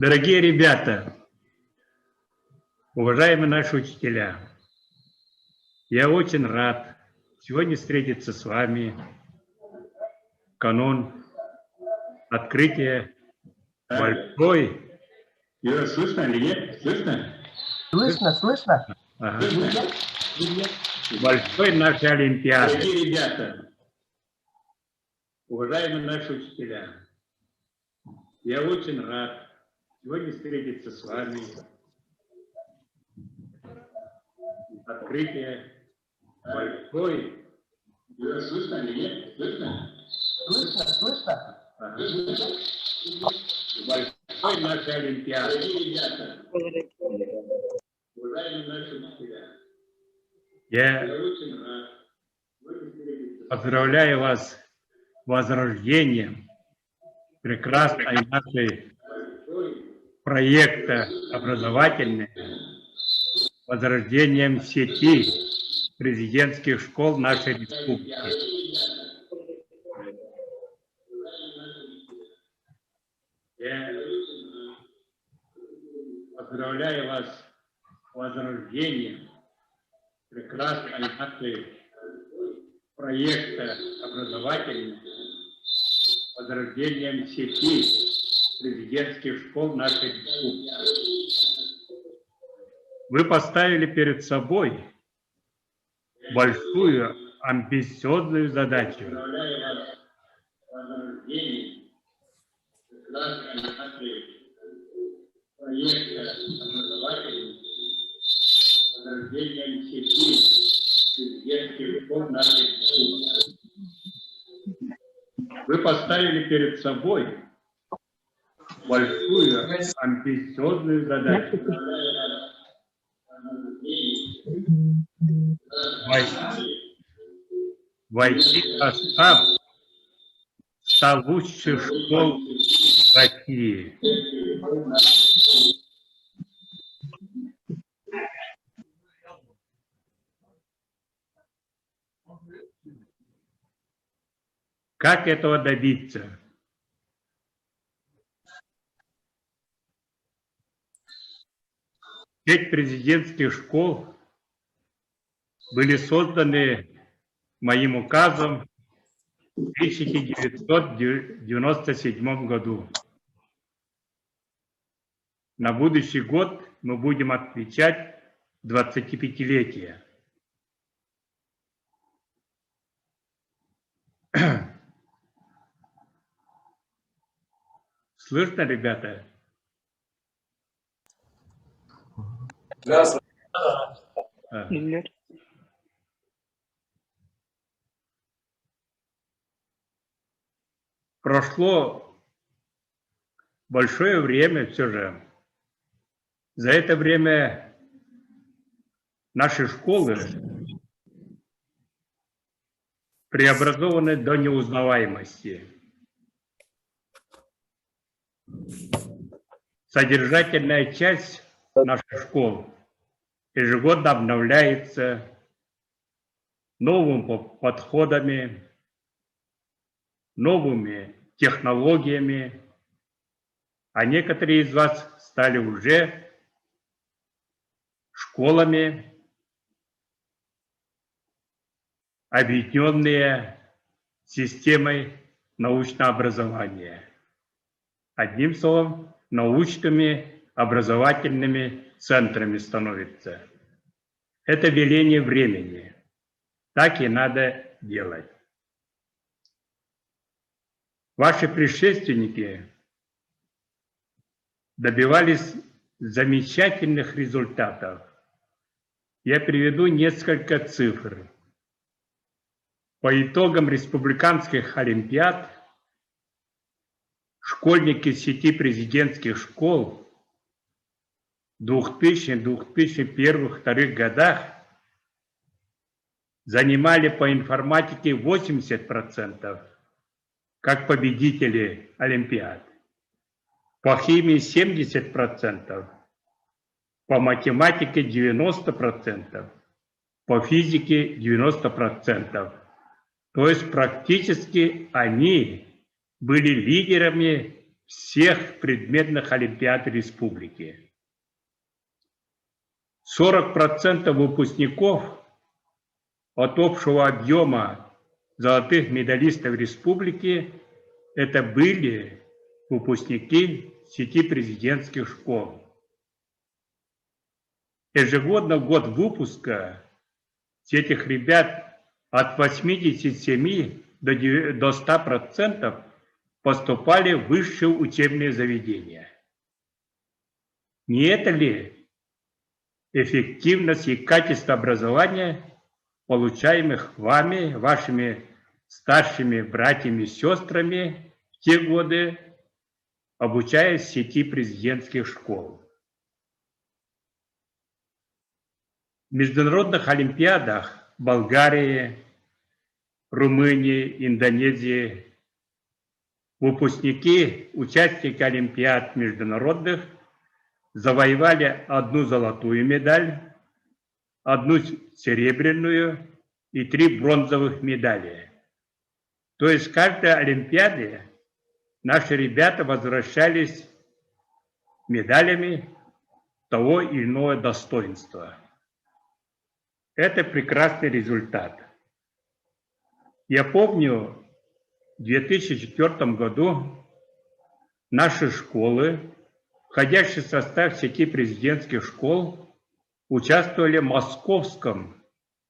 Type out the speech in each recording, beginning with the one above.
Дорогие ребята, уважаемые наши учителя, я очень рад сегодня встретиться с вами в канун открытия большой... Юра, слышно или нет? Слышно? Слышно. Ага. Большой нашей Олимпиады. Дорогие ребята, Уважаемые наши учителя, я очень рад сегодня встретиться с вами. Открытие большой... Юра, слышно или нет? Слышно? Слышно. Ага. Большой нашей Олимпиады. Дорогие ребята, Уважаемые наши учителя, я я очень рад сегодня встретиться. Поздравляю вас с возрождением прекрасной нашей проекта образовательной, возрождением сети президентских школ нашей республики. Я поздравляю вас с возрождением прекрасной нашей проекта образовательной, возрождением сети президентских школ нашей республики. Вы поставили перед собой большую амбициозную задачу. Проекта образовательной, возрождением сети президентских школ нашей республики. Вы поставили перед собой большую амбициозную задачу. Войти в состав 100 лучших школ России. Как этого добиться? Сеть президентских школ были созданы моим указом в 1997 году. На будущий год мы будем отмечать 25-летие. Слышно, ребята? Да. Нет. Прошло большое время все же. За это время наши школы преобразованы до неузнаваемости. Содержательная часть наших школ ежегодно обновляется новыми подходами, новыми технологиями, а некоторые из вас стали уже школами, объединенные системой научного образования. Одним словом, научными образовательными центрами становится. Это веление времени. Так и надо делать. Ваши предшественники добивались замечательных результатов. Я приведу несколько цифр. По итогам республиканских олимпиад школьники сети президентских школ в 2000-2001-2002 годах занимали по информатике 80%, как победители олимпиад, по химии 70%, по математике 90%, по физике 90%. То есть практически они были лидерами всех предметных олимпиад республики. 40% выпускников от общего объема золотых медалистов республики это были выпускники сети президентских школ. Ежегодно в год выпуска с этих ребят от 87 до 100% поступали в высшие учебные заведения. Не это ли эффективность и качество образования, получаемых вами, вашими старшими братьями и сестрами в те годы, обучаясь в сети президентских школ? В международных олимпиадах Болгарии, Румынии, Индонезии выпускники, участники олимпиад международных завоевали 1 золотую медаль, 1 серебряную и 3 бронзовых медали. То есть в каждой олимпиаде наши ребята возвращались медалями того или иного достоинства. Это прекрасный результат. Я помню, в 2004 году наши школы, входящие в состав сети президентских школ, участвовали в московском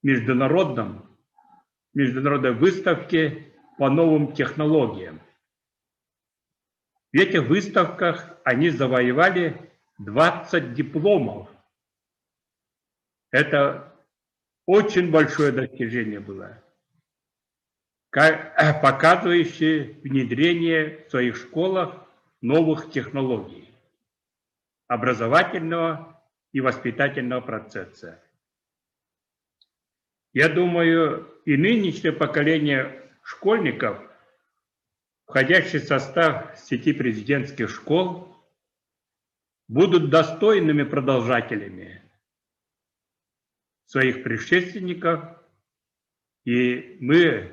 международной выставке по новым технологиям. В этих выставках они завоевали 20 дипломов. Это очень большое достижение было, показывающее внедрение в своих школах новых технологий образовательного и воспитательного процесса. Я думаю, и нынешнее поколение школьников, входящих в состав сети президентских школ, будут достойными продолжателями своих предшественников, и мы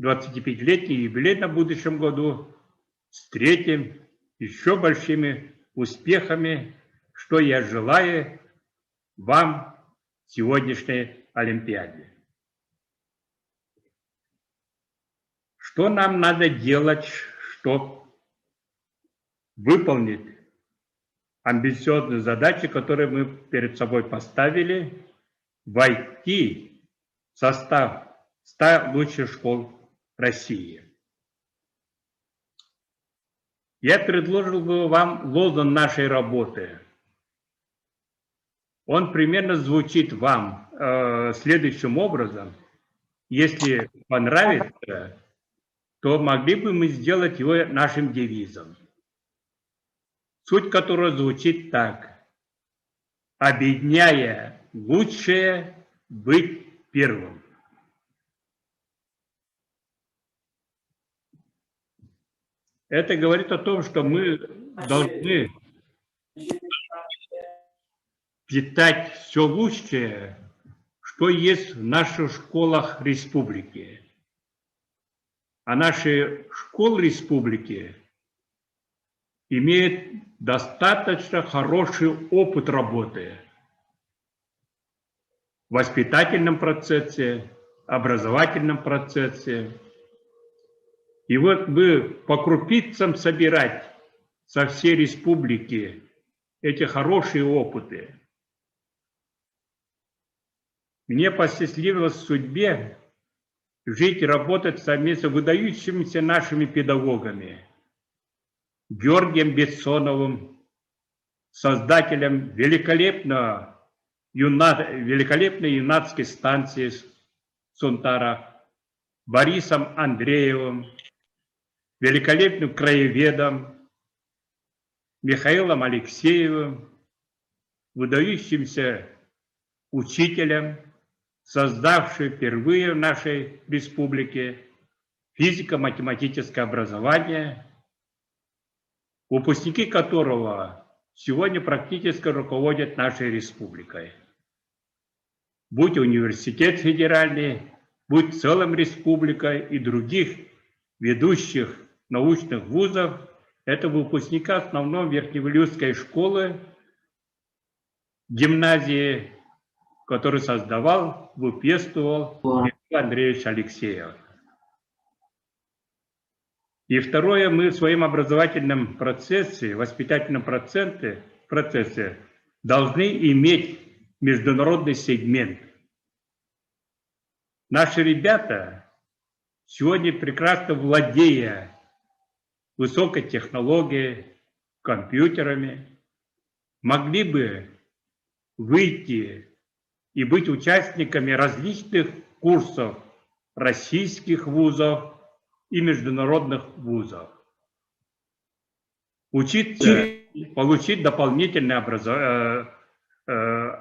25-летний юбилей на будущем году встретим еще большими успехами, что я желаю вам в сегодняшней Олимпиаде. Что нам надо делать, чтобы выполнить амбициозные задачи, которые мы перед собой поставили, войти в состав 100 лучших школ России? Я предложил бы вам лозунг нашей работы. Он примерно звучит вам следующим образом. Если понравится, то могли бы мы сделать его нашим девизом, суть которого звучит так: объединяя лучшее, быть первым. Это говорит о том, что мы должны питать все лучшее, что есть в наших школах республики. А наши школы республики имеют достаточно хороший опыт работы в воспитательном процессе, образовательном процессе. И вот бы по крупицам собирать со всей республики эти хорошие опыты. Мне посчастливилось в судьбе жить и работать совместно с выдающимися нашими педагогами. Георгием Бессоновым, создателем великолепной юнацкой станции Сунтара, Борисом Андреевым, великолепным краеведом Михаилом Алексеевым, выдающимся учителем, создавшим впервые в нашей республике физико-математическое образование, выпускники которого сегодня практически руководят нашей республикой. Будь университет федеральный, будь в целом республика и других ведущих научных вузов, Это выпускника основной Верхневолюдской школы, гимназии, который создавал, выписывал Михаил Андреевич Алексеев. И второе, мы в своем образовательном процессе, воспитательном процессе должны иметь международный сегмент. Наши ребята, сегодня прекрасно владея высокой технологией, компьютерами, могли бы выйти и быть участниками различных курсов российских вузов и международных вузов. Учиться, получить дополнительное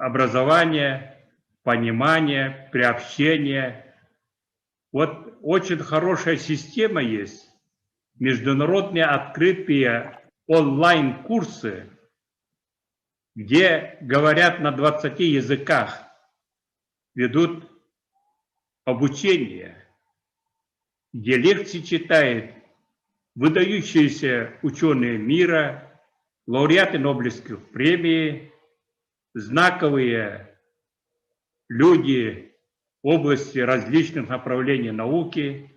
образование, понимание, приобщение. Вот очень хорошая система есть. Международные открытые онлайн-курсы, где говорят на 20 языках, ведут обучение, где лекции читают выдающиеся ученые мира, лауреаты Нобелевских премий, знаковые люди в области различных направлений науки.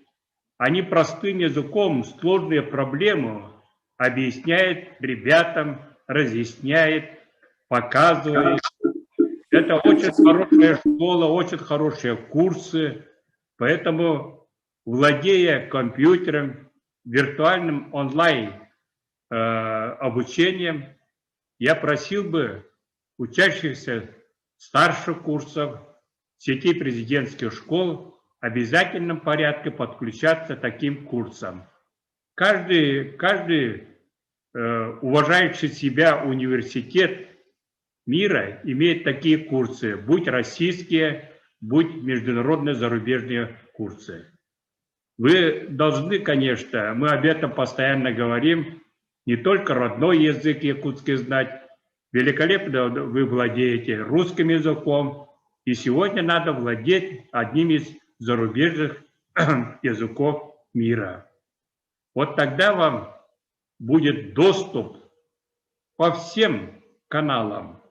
Они простым языком сложные проблемы объясняют ребятам, разъясняют, показывают. Это очень хорошая школа, очень хорошие курсы, поэтому, владея компьютером, виртуальным онлайн обучением, я просил бы учащихся старших курсов, сети президентских школ в обязательном порядке подключаться к таким курсам. Каждый уважающий себя университет мира имеет такие курсы, будь российские, будь международные зарубежные курсы. Вы должны, конечно, мы об этом постоянно говорим, не только родной язык якутский знать, великолепно вы владеете русским языком, и сегодня надо владеть одним из зарубежных языков мира. Вот тогда вам будет доступ по всем каналам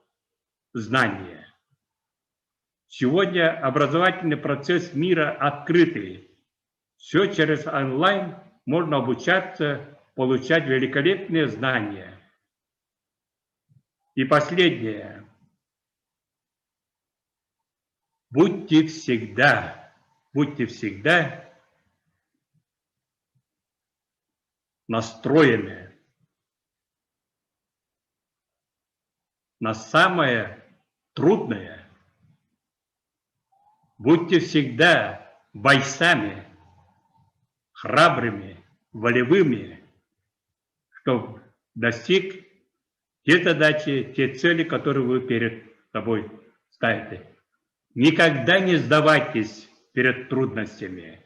знания. Сегодня образовательный процесс мира открытый. Все через онлайн можно обучаться, получать великолепные знания. И последнее. Будьте всегда настроены на самое трудное. Будьте всегда бойцами, храбрыми, волевыми, чтобы достиг те задачи, те цели, которые вы перед собой ставите. Никогда не сдавайтесь перед трудностями.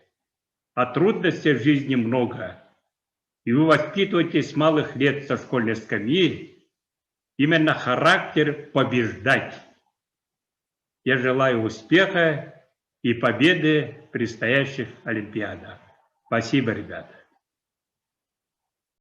А трудностей в жизни много. И вы воспитываетесь с малых лет со школьной скамьи именно характер побеждать. Я желаю успеха и победы в предстоящих Олимпиадах. Спасибо, ребята.